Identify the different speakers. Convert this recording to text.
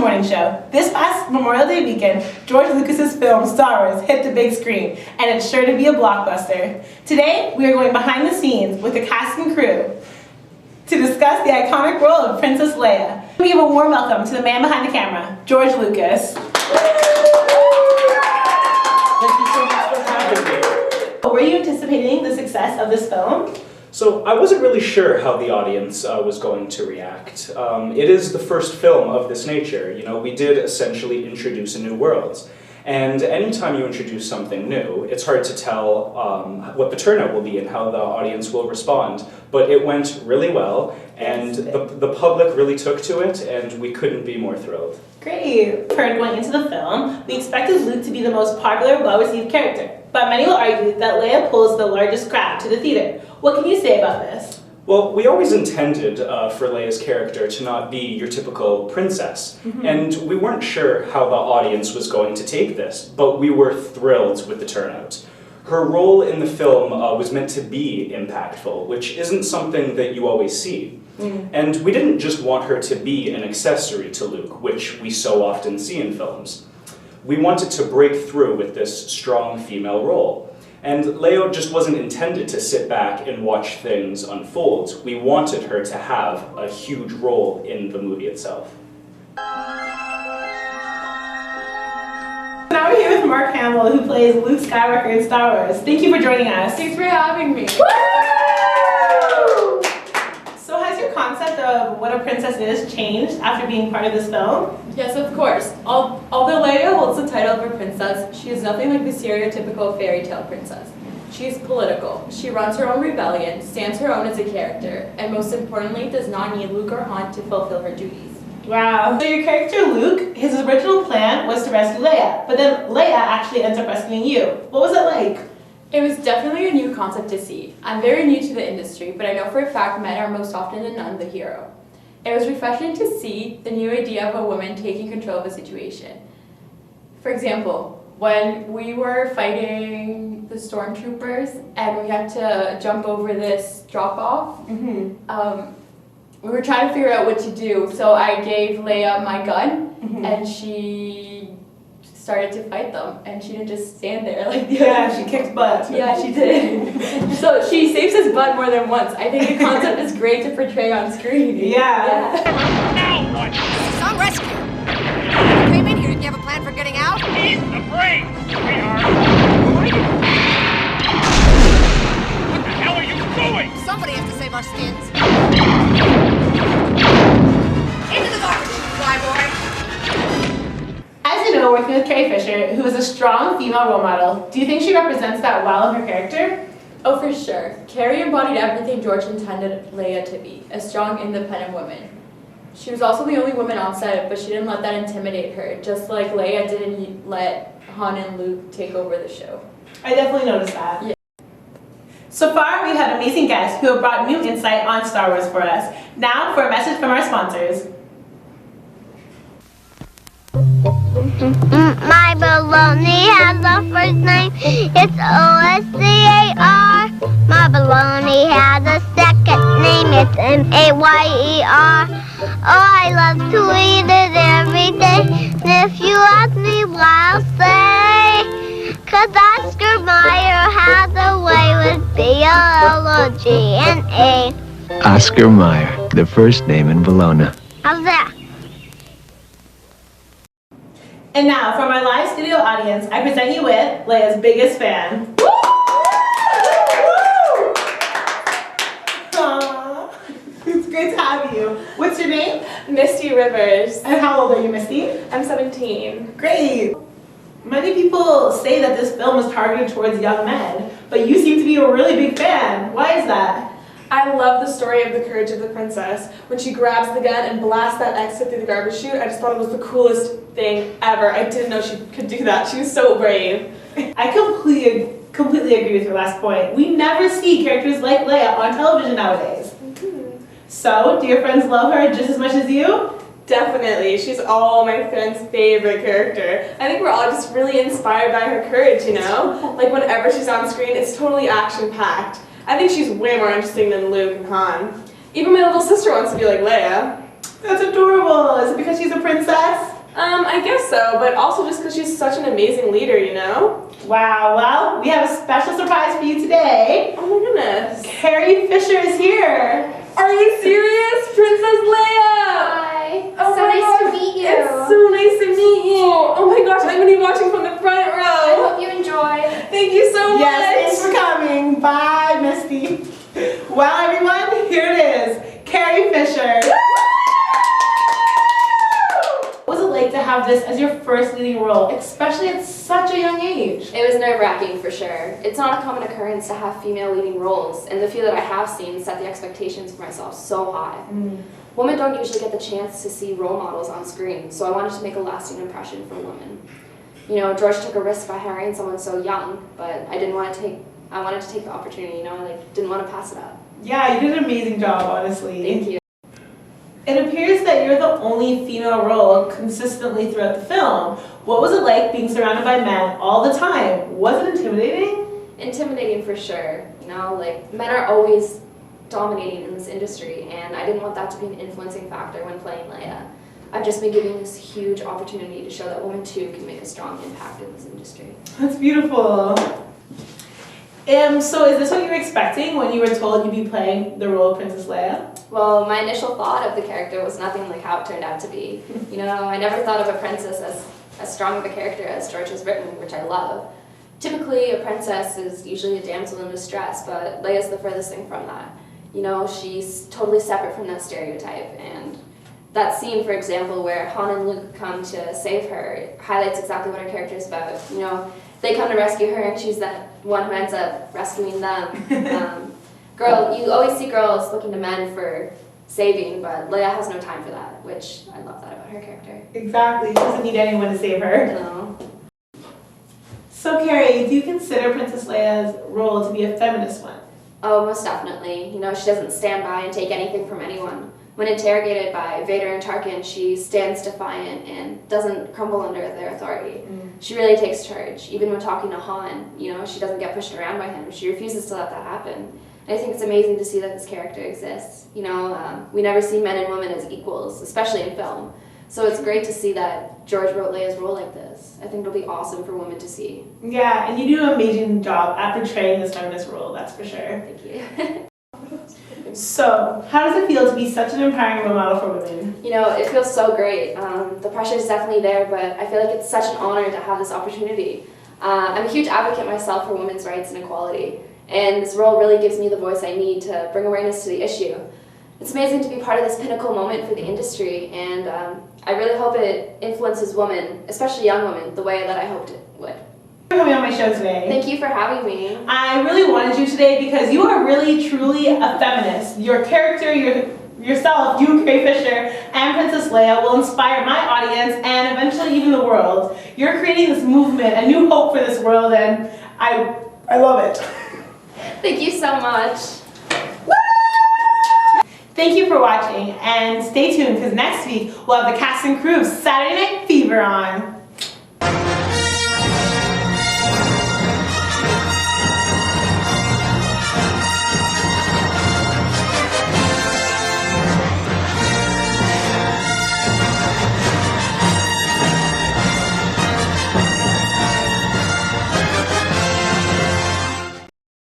Speaker 1: morning show. This past Memorial Day weekend, George Lucas's film Star Wars hit the big screen, and it's sure to be a blockbuster. Today, we are going behind the scenes with the cast and crew to discuss the iconic role of Princess Leia. We give a warm welcome to the man behind the camera, George Lucas.
Speaker 2: Thank you so much for having me.
Speaker 1: Were you anticipating the success of this film?
Speaker 2: So I wasn't really sure how the audience was going to react. It is the first film of this nature. You know, we did essentially introduce a new world. And anytime you introduce something new, it's hard to tell what the turnout will be and how the audience will respond. But it went really well, and the public really took to it, and we couldn't be more thrilled.
Speaker 1: Great! For going into the film, we expected Luke to be the most popular, well-received character. But many will argue that Leia pulls the largest crowd to the theater. What can you say about this?
Speaker 2: Well, we always intended for Leia's character to not be your typical princess, and we weren't sure how the audience was going to take this, but we were thrilled with the turnout. Her role in the film was meant to be impactful, which isn't something that you always see. And we didn't just want her to be an accessory to Luke, which we so often see in films. We wanted to break through with this strong female role. And Leia just wasn't intended to sit back and watch things unfold. We wanted her to have a huge role in the movie itself.
Speaker 1: Now we're here with Mark Hamill, who plays Luke Skywalker in Star Wars. Thank you for joining us.
Speaker 3: Thanks for having me.
Speaker 1: Woo! So has your concept of what a princess is changed after being part of this film?
Speaker 3: Yes, of course. Although Leia holds the title of a princess, she is nothing like the stereotypical fairy tale princess. She is political. She runs her own rebellion, stands her own as a character, and most importantly, does not need Luke or Han to fulfill her duties.
Speaker 1: Wow. So your character Luke, his original plan was to rescue Leia, but then Leia actually ends up rescuing you. What was it like?
Speaker 3: It was definitely a new concept to see. I'm very new to the industry, but I know for a fact men are most often than none the hero. It was refreshing to see the new idea of a woman taking control of a situation. For example, when we were fighting the stormtroopers and we had to jump over this drop-off, we were trying to figure out what to do. So I gave Leia my gun, and she started to fight them, and she didn't just stand there like the other.
Speaker 1: She kicked butt.
Speaker 3: Yeah, she did. So she saves his butt more than once. I think the concept is great to portray on screen.
Speaker 1: Yeah.
Speaker 4: Now what?
Speaker 5: Some rescue. You came in here. Did you have a plan for getting out?
Speaker 4: Eat the brains! We are... What the hell are you doing?
Speaker 5: Somebody has to save our skins. Into the garbage, flyboy.
Speaker 1: As you know, working with Carrie Fisher, who is a strong female role model, do you think she represents that well in her character?
Speaker 3: Oh, for sure. Carrie embodied everything George intended Leia to be, a strong, independent woman. She was also the only woman on set, but she didn't let that intimidate her, just like Leia didn't let Han and Luke take over the show.
Speaker 1: I definitely noticed that.
Speaker 3: Yeah.
Speaker 1: So far, we've had amazing guests who have brought new insight on Star Wars for us. Now for a message from our sponsors.
Speaker 6: My baloney has a first name, it's O-S-C-A-R. My baloney has a second name, it's M-A-Y-E-R. Oh, I love to eat it every day, and if you ask me why, I'll say, 'cause Oscar Mayer has a way with B-O-L-O-G-N-A.
Speaker 7: Oscar Mayer, the first name in Bologna.
Speaker 6: How's that?
Speaker 1: And now, for my live studio audience, I present you with Leia's biggest fan. Woo! Aww. It's great to have you. What's your name?
Speaker 8: Misty Rivers.
Speaker 1: And how old are you, Misty?
Speaker 8: I'm 17.
Speaker 1: Great. Many people say that this film is targeted towards young men, but you seem to be a really big fan. Why is that?
Speaker 8: I love the story of the courage of the princess. When she grabs the gun and blasts that exit through the garbage chute, I just thought it was the coolest thing ever. I didn't know she could do that. She was so brave.
Speaker 1: I completely agree with your last point. We never see characters like Leia on television nowadays. So, do your friends love her just as much as you?
Speaker 8: Definitely. She's all my friends' favorite character. I think we're all just really inspired by her courage, you know? Like whenever she's on screen, it's totally action-packed. I think she's way more interesting than Luke and Han. Even my little sister wants to be like Leia.
Speaker 1: That's adorable. Is it because she's a princess?
Speaker 8: I guess so, but also just because she's such an amazing leader, you know?
Speaker 1: Wow, well, we have a special surprise for you today.
Speaker 8: Oh my goodness.
Speaker 1: Carrie Fisher is here.
Speaker 8: Are you serious? Princess Leia!
Speaker 5: Hi.
Speaker 8: Oh
Speaker 5: So
Speaker 8: my
Speaker 5: nice
Speaker 8: gosh,
Speaker 5: to meet you.
Speaker 8: It's so nice to meet you. Oh my gosh, I'm gonna be watching from the front
Speaker 5: I
Speaker 8: row.
Speaker 5: hope you enjoy.
Speaker 8: Thank you so much.
Speaker 1: Yes, thanks for coming. Bye, Misty. Well, everyone, here it is. Carrie Fisher. What was it like to have this as your first leading role, especially at such a young age?
Speaker 9: It was nerve-wracking for sure. It's not a common occurrence to have female leading roles, and the few that I have seen set the expectations for myself so high. Women don't usually get the chance to see role models on screen, so I wanted to make a lasting impression for women. You know, George took a risk by hiring someone so young, but I wanted to take the opportunity, you know, I didn't want to pass it up.
Speaker 1: Yeah, you did an amazing job, honestly.
Speaker 9: Thank you.
Speaker 1: It appears that you're the only female role consistently throughout the film. What was it like being surrounded by men all the time? Was it intimidating?
Speaker 9: Intimidating for sure, you know, men are always dominating in this industry, and I didn't want that to be an influencing factor when playing Leia. I've just been given this huge opportunity to show that women too can make a strong impact in this industry.
Speaker 1: That's beautiful. So is this what you were expecting when you were told you'd be playing the role of Princess Leia?
Speaker 9: Well, my initial thought of the character was nothing like how it turned out to be. You know, I never thought of a princess as strong of a character as George has written, which I love. Typically, a princess is usually a damsel in distress, but Leia's the furthest thing from that. You know, she's totally separate from that stereotype, and that scene, for example, where Han and Luke come to save her highlights exactly what her character is about. You know, they come to rescue her, and she's that one who ends up rescuing them. You always see girls looking to men for saving, but Leia has no time for that, which I love that about her character.
Speaker 1: Exactly. She doesn't need anyone to save her.
Speaker 9: No.
Speaker 1: So, Carrie, do you consider Princess Leia's role to be a feminist one?
Speaker 9: Oh, most definitely. You know, she doesn't stand by and take anything from anyone. When interrogated by Vader and Tarkin, she stands defiant and doesn't crumble under their authority. She really takes charge. Even when talking to Han, you know, she doesn't get pushed around by him. She refuses to let that happen. I think it's amazing to see that this character exists. You know, we never see men and women as equals, especially in film. So it's great to see that George wrote Leia's role like this. I think it'll be awesome for women to see.
Speaker 1: Yeah, and you do an amazing job at portraying this feminist role, that's for sure.
Speaker 9: Thank you.
Speaker 1: So, how does it feel to be such an empowering role model for women?
Speaker 9: You know, it feels so great. The pressure is definitely there, but I feel like it's such an honor to have this opportunity. I'm a huge advocate myself for women's rights and equality, and this role really gives me the voice I need to bring awareness to the issue. It's amazing to be part of this pinnacle moment for the industry, and I really hope it influences women, especially young women, the way that I hoped it would.
Speaker 1: For coming on my show today.
Speaker 9: Thank you for having me.
Speaker 1: I really wanted you today because you are really, truly a feminist. Your character, yourself, you, Carrie Fisher, and Princess Leia will inspire my audience and eventually even the world. You're creating this movement, a new hope for this world, and I love it.
Speaker 9: Thank you so much.
Speaker 1: Thank you for watching, and stay tuned because next week we'll have the cast and crew of Saturday Night Fever on.